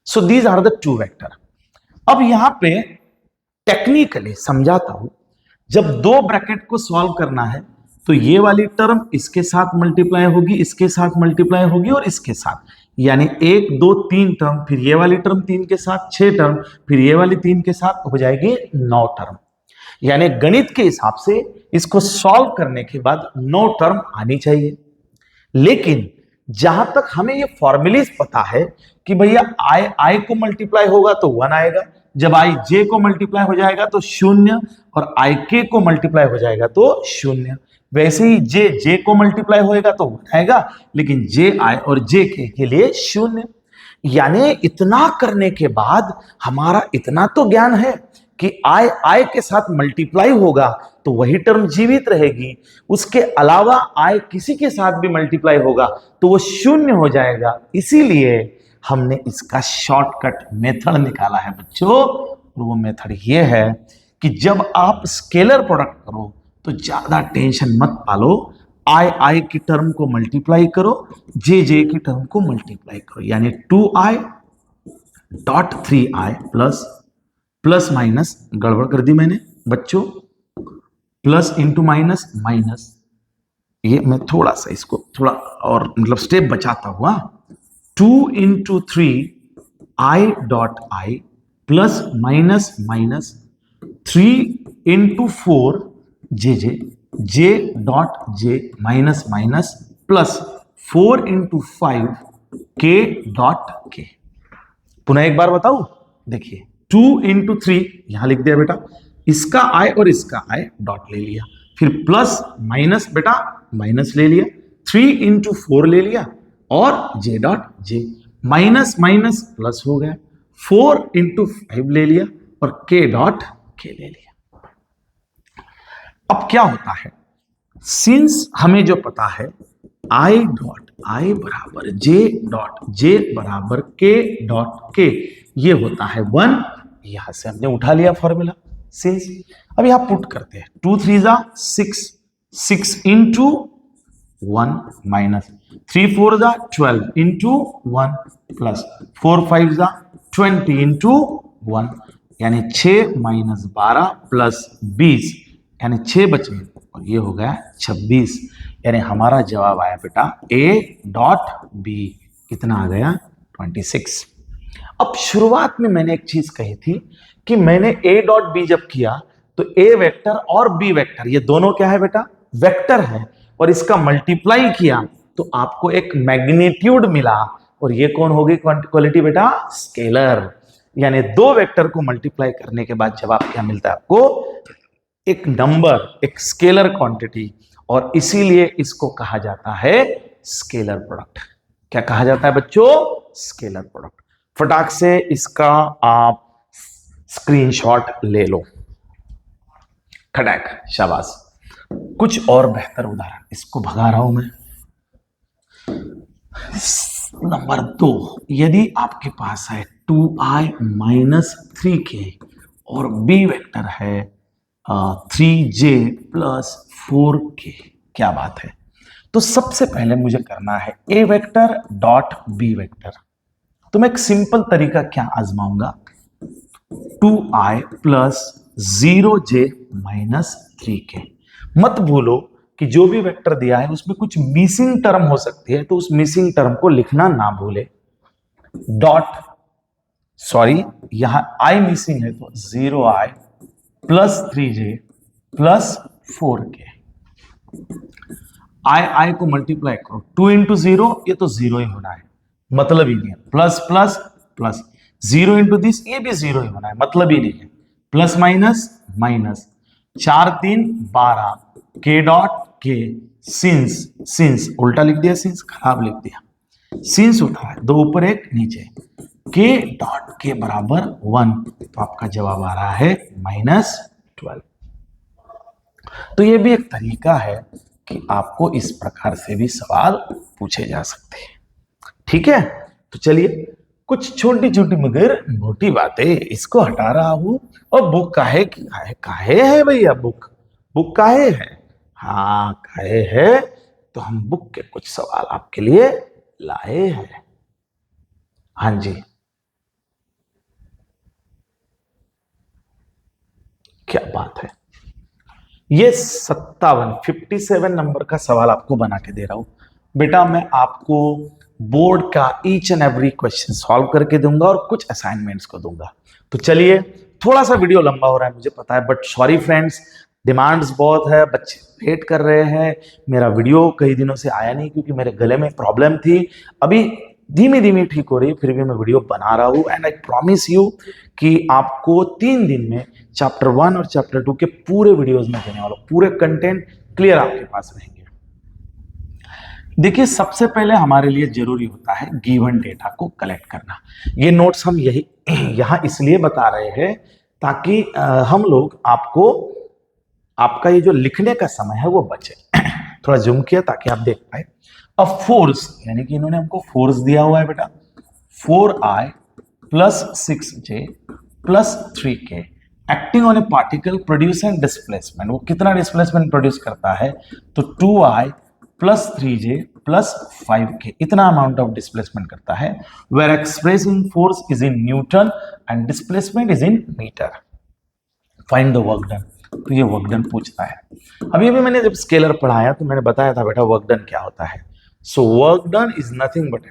So these are the two vector. अब यहां पे टेक्निकली समझाता हूं, जब दो ब्रैकेट को सॉल्व करना है तो ये वाली टर्म इसके साथ मल्टीप्लाई होगी, इसके साथ मल्टीप्लाई होगी और इसके साथ, यानी 1 2 3 टर्म, फिर ये वाली टर्म 3 के साथ 6 टर्म, फिर ये वाली 3 के साथ हो जाएगी 9 टर्म। यानी गणित के हिसाब से इसको सॉल्व करने के बाद 9 टर्म आनी चाहिए। लेकिन जहां तक हमें ये फॉर्मूलेज पता है कि भैया आई को मल्टीप्लाई होगा तो 1 आएगा, जब आई जे को मल्टीप्लाई हो जाएगा तो 0, और आई के को मल्टीप्लाई हो जाएगा तो 0। वैसे ही जे जे को मल्टीप्लाई होएगा तो 1 आएगा, लेकिन जे आई और जे के लिए 0। यानी इतना करने के बाद हमारा इतना तो ज्ञान है कि आई आई के साथ मल्टीप्लाई होगा तो वही टर्म जीवित रहेगी, उसके अलावा आई किसी के साथ भी मल्टीप्लाई होगा तो वो 0 हो जाएगा। इसीलिए हमने इसका शॉर्टकट मेथड निकाला है बच्चों, और वो मेथड ये है कि जब आप स्केलर प्रोडक्ट करो तो ज्यादा टेंशन मत पालो, आई आई की टर्म को मल्टीप्लाई करो, जे जे की टर्म को मल्टीप्लाई करो, यानी 2i dot 3i plus minus गड़बड़ कर दी मैंने बच्चों, प्लस इंटू माइनस माइनस, ये मैं थोड़ा सा इसको थोड़ा और मतलब स्टेप बचाता हुआ, 2 into 3 I dot I plus minus minus 3 into 4 J dot J minus minus plus 4 into 5 के डॉट के। पुनः एक बार बताऊं, देखिए 2 इंटू 3 यहां लिख दिया बेटा, इसका आई और इसका आई डॉट ले लिया, फिर प्लस माइनस बेटा माइनस ले लिया, 3 इंटू 4 ले लिया और J dot J, minus minus plus हो गया, 4 इंटू 5 ले लिया और के डॉट के ले लिया। अब क्या होता है, सिंस हमें जो पता है आई डॉट आई बराबर जे डॉट जे बराबर के डॉट के, ये होता है 1, यहां से हमने उठा लिया फॉर्मूला सिंस। अब यहां पुट करते हैं, 2 3 जा 6, 6 इंटू 1 माइनस 3 4 जा 12 इंटू 1 प्लस 4 5 जा 20 इंटू 1, यानी 6 माइनस 12 प्लस 20, यानी 6 बचे और ये हो गया 26, यानी हमारा जवाब आया बेटा ए डॉट बी, कितना आ गया 26। अब शुरुआत में मैंने एक चीज कही थी कि मैंने ए डॉट बी जब किया तो ए वेक्टर और बी वेक्टर ये दोनों क्या है बेटा, वेक्टर है, और इसका मल्टीप्लाई किया तो आपको एक मैग्नीट्यूड मिला, और ये कौन होगी क्वालिटी बेटा, स्केलर। यानी दो वेक्टर को मल्टीप्लाई करने के बाद जवाब क्या मिलता है आपको, एक नंबर, एक स्केलर क्वांटिटी, और इसीलिए इसको कहा जाता है स्केलर प्रोडक्ट। क्या कहा जाता है बच्चों, स्केलर प्रोडक्ट। फटाक से इसका आप स्क्रीनशॉट ले लो, खटैक, शाबाश। कुछ और बेहतर उदाहरण, इसको भगा रहा हूं मैं। नंबर 2, यदि आपके पास है 2i माइनस 3k और बी वेक्टर है 3j प्लस 4k, क्या बात है। तो सबसे पहले मुझे करना है ए वेक्टर डॉट बी वेक्टर, तो मैं एक सिंपल तरीका क्या आजमाऊंगा, 2i plus 0j minus 3k। मत भूलो कि जो भी वेक्टर दिया है उसमें कुछ मिसिंग टर्म हो सकती है, तो उस मिसिंग टर्म को लिखना ना भूले। डॉट, सॉरी यहां आई मिसिंग है तो 0i plus 3j plus 4k। आई को मल्टीप्लाई करो, 2 इंटू 0, ये तो 0 ही होना है, मतलब ही नहीं है, plus plus plus, 0 into this, ये भी 0 ही होना है, मतलब ही नहीं है, प्लस माइनस माइनस, 4 3 12, के डॉट के, सिंस, सिंस उल्टा लिख दिया, सिंस खराब लिख दिया, सिंस होता है 2 ऊपर 1 नीचे, के डॉट के बराबर 1, तो आपका जवाब आ रहा है -12। तो ये भी एक तरीका है कि आपको इस प्रकार से भी सवाल पूछे जा सकते हैं, ठीक है। तो चलिए, कुछ छोटी छोटी मगर मोटी बातें, इसको हटा रहा हूं। और बुक काहे काहे है भैया, बुक बुक काहे है, हाँ काहे है, तो हम बुक के कुछ सवाल आपके लिए लाए हैं। हाँ जी, क्या बात है। ये 57 नंबर का सवाल आपको बना के दे रहा हूं बेटा। मैं आपको बोर्ड का each and every question solve करके दूंगा और कुछ असाइनमेंट्स को दूंगा। तो चलिए, थोड़ा सा वीडियो लंबा हो रहा है मुझे पता है, बट सॉरी फ्रेंड्स, डिमांड्स बहुत है, बच्चे वेट कर रहे हैं। मेरा वीडियो कई दिनों से आया नहीं क्योंकि मेरे गले में प्रॉब्लम थी, अभी धीमी धीमी ठीक हो रही है, फिर भी मैं वीडियो बना रहा हूं। एंड आई प्रॉमिस यू कि आपको 3 दिन में चैप्टर 1 और चैप्टर 2 के पूरे वीडियोस में देने वाला हूं, पूरे कंटेंट क्लियर आपके पास रहेंगे। देखिए, सबसे पहले हमारे लिए जरूरी होता है गिवन डेटा को कलेक्ट करना। ये नोट्स हम यही यहां इसलिए बता रहे हैं ताकि हम लोग आपको, आपका ये जो लिखने का समय है वो बचे। थोड़ा जूम किया ताकि आप देख पाए। अब फोर्स, यानी कि इन्होंने हमको फोर्स दिया हुआ है बेटा, 4i plus 6j plus 3k acting on A particle producing displacement. वो कितना डिस्प्लेसमेंट प्रोड्यूस करता है? तो 2i plus 3j plus 5k, इतना अमाउंट ऑफ डिस्प्लेसमेंट करता है। Where expressing force is in newton and displacement is in metre. Find the work done. तो ये वर्क डन पूछता है। अभी अभी मैंने जब स्केलर पढ़ाया तो मैंने बताया था बेटा वर्क डन क्या होता है। So work done is nothing but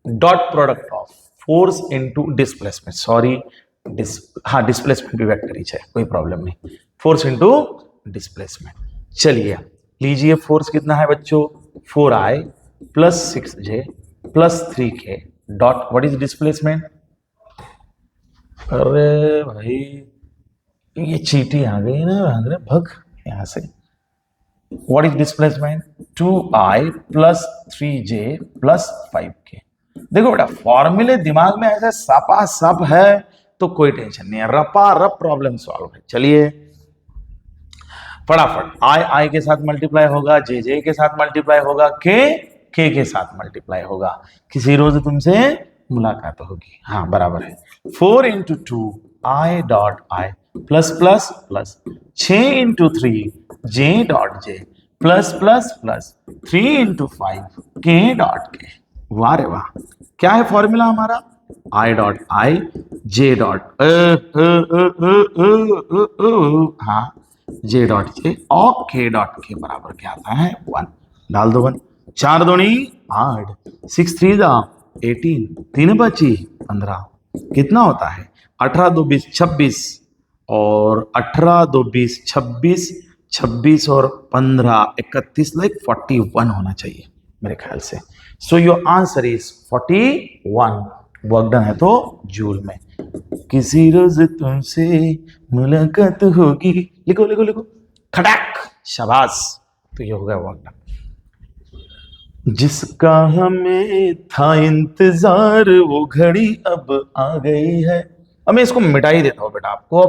dot product of force into displacement. Sorry, हाँ, डिस्प्लेसमेंट भी वेक्टर ही है, कोई प्रॉब्लम नहीं। Force into displacement. चलिए लीजिए, फोर्स कितना है बच्चों? 4i plus 6j plus 3k dot what is displacement? अरे भाई, ये चीटी आ गई ना, भाग भग यहां से। What is displacement? 2i plus 3j plus 5k। देखो बेटा, फॉर्मूले दिमाग में ऐसे सपा सप है तो कोई टेंशन नहीं है, रपा रप प्रॉब्लम सॉल्व है। चलिए फटाफट, आई के साथ मल्टीप्लाई होगा, जे के साथ मल्टीप्लाई होगा, के के साथ मल्टीप्लाई होगा। किसी रोज तुमसे मुलाकात होगी। हाँ बराबर है। 4 into 2 I dot I plus plus plus 6 into 3 J dot J plus plus plus 3 into 5 के डॉट के। वाह रे वाह, क्या है फॉर्मूला हमारा? I dot I J dot हाँ जे डॉट जे और के डॉट के बराबर क्या आता है? 1। डाल दो 1। 4 दूनी 8, 6 3 18, 3 बची 15। कितना होता है? 18 2 20 26 और 18 2 20 26, 26 और 15 31, लाइक 41 होना चाहिए मेरे ख्याल से। So your answer is 41। Work done है तो जूल में। किसी रोज तुमसे मुलाकात होगी, लिखो लिखो लिखो, खटाक, शाबाश। तो ये हो गया वर्क डन। जिसका हमें था इंतजार वो घड़ी अब आ गई है। अब मैं इसको मिटा ही देता हूं बेटा आपको,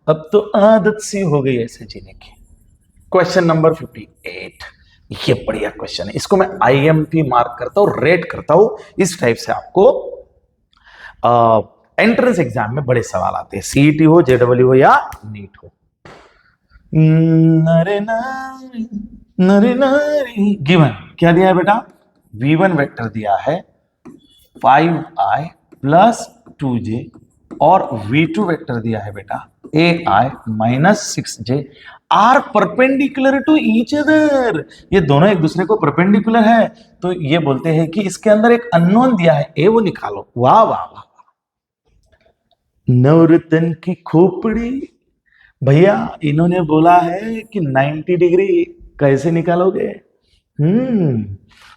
अब तो आदत सी हो गई ऐसे जीने की। क्वेश्चन नंबर 58, ये बढ़िया क्वेश्चन है, इसको मैं IMP मार्क करता हूं, रेट करता हूं। इस टाइप से आपको एंट्रेंस एग्जाम में बड़े सवाल आते हैं, CET हो, JEE हो या नीट हो। नरे नारी नरे नारी, गिवन क्या दिया है बेटा? V1 वेक्टर दिया है 5i प्लस 2j और V2 वेक्टर दिया है बेटा AI minus 6j are perpendicular to each other. ये दोनों एक दूसरे को परपेंडिकुलर है, तो ये बोलते हैं कि इसके अंदर एक अननोन दिया है, ए वो निकालो। वाह वाह वाह। नवरत्न की खोपड़ी, भैया इन्होंने बोला है कि 90 डिग्री कैसे निकालोगे?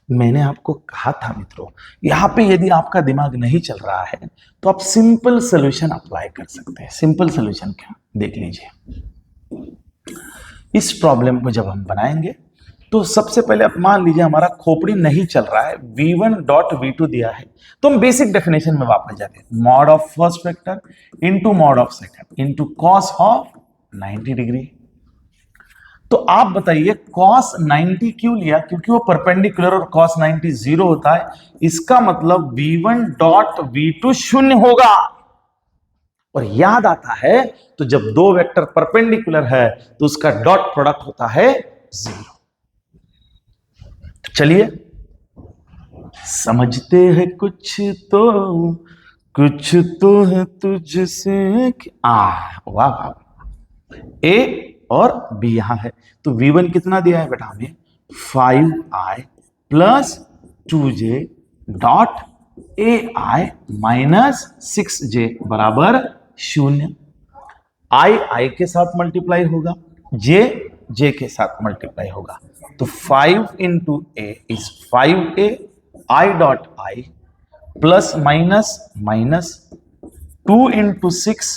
मैंने आपको कहा था मित्रों, यहां पे यदि आपका दिमाग नहीं चल रहा है तो आप सिंपल सॉल्यूशन अप्लाई कर सकते हैं। सिंपल सॉल्यूशन क्या, देख लीजिए। इस प्रॉब्लम को जब हम बनाएंगे तो सबसे पहले आप मान लीजिए हमारा खोपड़ी नहीं चल रहा है, V1 डॉट V2 दिया है, तो हम बेसिक डेफिनेशन में वापस जाते हैं। Mod of first vector into mod of second into cos of 90 degree. तो आप बताइए कॉस 90 क्यों लिया? क्योंकि वो परपेंडिकुलर और कॉस 90 0 होता है, इसका मतलब V1 डॉट V2 शून्य होगा। और याद आता है तो जब दो वेक्टर परपेंडिकुलर है तो उसका डॉट प्रोडक्ट होता है 0। तो चलिए समझते हैं कुछ तो है तुझसे। वाह वाह। ए और b यहां है। तो v1 कितना दिया है बेटा हमें 5i plus 2j dot ai minus 6j बराबर 0। i के साथ मल्टीप्लाई होगा, j के साथ मल्टीप्लाई होगा। तो 5 into A is 5a i dot I plus minus minus 2 into 6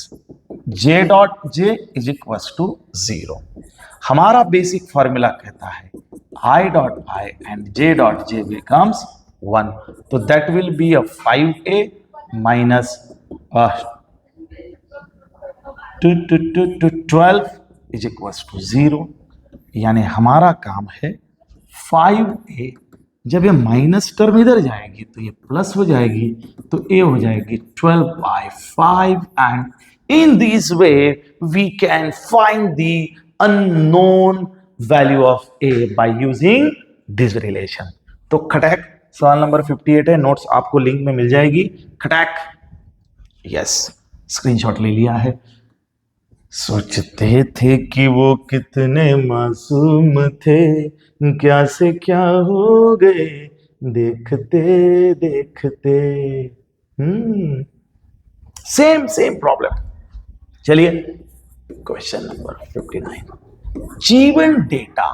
j dot j is equal to 0। हमारा बेसिक फॉर्मूला कहता है i dot I and j dot j becomes 1। तो that will be a 5a minus 12 is equal to 0। यानी हमारा काम है 5a, जब ये माइनस टर्म इधर जाएगी तो ये प्लस हो जाएगी, तो a हो जाएगी 12/5 and in this way we can find the unknown value of a by using this relation. तो खटैक सवाल नंबर 58 है, नोट्स आपको लिंक में मिल जाएगी। खटैक यस, स्क्रीनशॉट ले लिया है। सोचते थे कि वो कितने मासूम थे, क्या से क्या हो गए देखते देखते। Same problem. चलिए क्वेश्चन नंबर 59, जीवन डेटा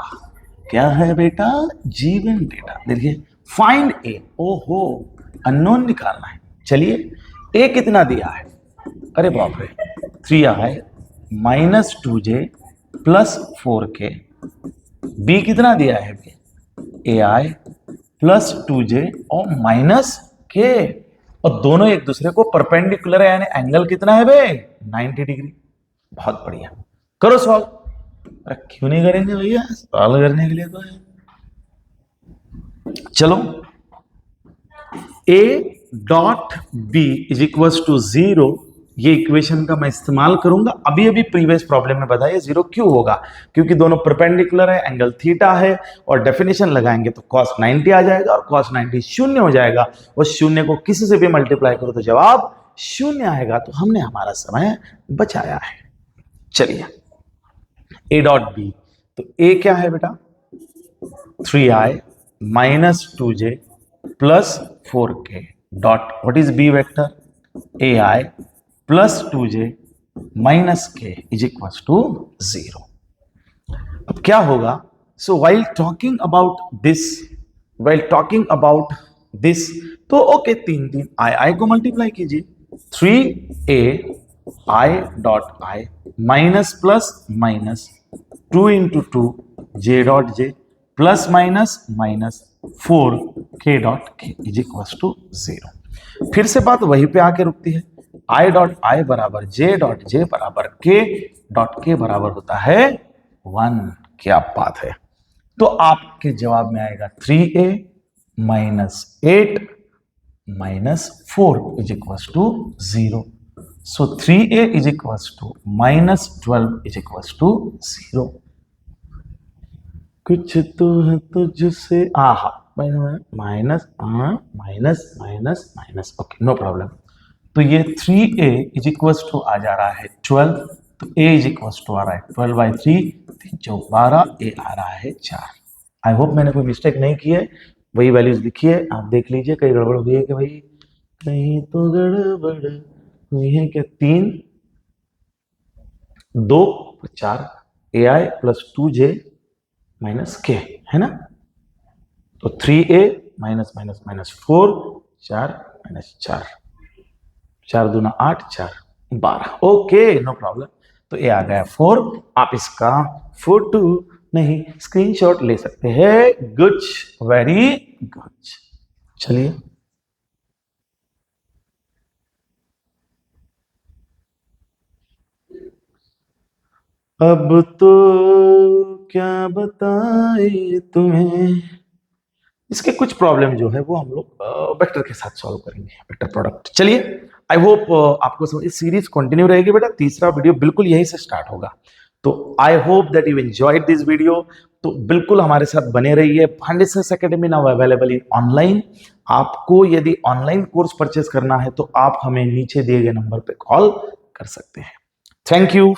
क्या है बेटा, जीवन डेटा। देखिए फाइंड ए, ओहो अननोन निकालना है। चलिए ए कितना दिया है, अरे बाप रे 3i minus 2j plus 4k। B कितना दिया है ai प्लस 2j और माइनस k, और दोनों एक दूसरे को परपेंडिकुलर है, यानी एंगल कितना है बे 90 डिग्री। बहुत बढ़िया, करो सॉल्व। अरे क्यों नहीं करेंगे भैया, सॉल्व करने के लिए तो है। चलो a dot B is equal to 0, ये इक्वेशन का मैं इस्तेमाल करूंगा। अभी अभी प्रीवियस प्रॉब्लम में बताइए 0 क्यों होगा, क्योंकि दोनों परपेंडिकुलर है, एंगल थीटा है, और डेफिनेशन लगाएंगे तो cos 90 आ जाएगा और cos 90 शून्य हो जाएगा, और शून्य को किसी से भी मल्टीप्लाई करो तो जवाब शून्य आएगा। तो हमने हमारा समय बचाया है। चलिए a डॉट बी, तो a क्या है बेटा 3i minus 2j plus 4k dot what is B vector ai plus 2j minus k is equal to 0। अब क्या होगा, so while talking about this, तो ओके 3 आई को मल्टीप्लाई कीजिए, 3a i dot I minus plus minus 2 into 2 j dot j plus minus minus 4k dot k is equal to 0। फिर से बात वहीं पे आके रुकती है, i डॉट आई बराबर j डॉट j बराबर k डॉट k बराबर होता है 1। क्या बात है। तो आपके जवाब में आएगा 3a minus 8 minus 4 is equal to 0। So 3a is equal to minus 12 is equal to 0। कुछ तो है तुझसे minus minus minus minus, okay no problem. तो ये 3a इज इक्वल टू आ जा रहा है 12, तो a इज इक्वल टू आ रहा है 12/3, 3 चौक 12, a आ रहा है 4। आई होप मैंने कोई मिस्टेक नहीं की है, वही वैल्यूज लिखी है, आप देख लीजिए कहीं गड़बड़ हुई है कि भाई, कहीं तो गड़बड़ हुई है क्या। 3 2 4 ai plus 2j minus k है ना, तो 3a minus minus minus 4 4 minus 4 4 दूना 8 4 12, ओके नो प्रॉब्लम। तो ये आ गया 4। आप इसका फोटो नहीं स्क्रीनशॉट ले सकते हैं। Good, very good. चलिए अब तो क्या बताए तुम्हें, इसके कुछ प्रॉब्लम जो है वो हम लोग वेक्टर के साथ सॉल्व करेंगे, वेक्टर प्रोडक्ट। चलिए आई होप आपको समझ, इस सीरीज कंटिन्यू रहेगी बेटा, तीसरा वीडियो बिल्कुल यहीं से स्टार्ट होगा। तो I hope that you enjoyed this video. तो बिल्कुल हमारे साथ बने रहिए। Foundations academy now available in online. आपको यदि ऑनलाइन कोर्स परचेस करना है तो आप हमें नीचे दिए गए नंबर पे कॉल कर सकते हैं। Thank you.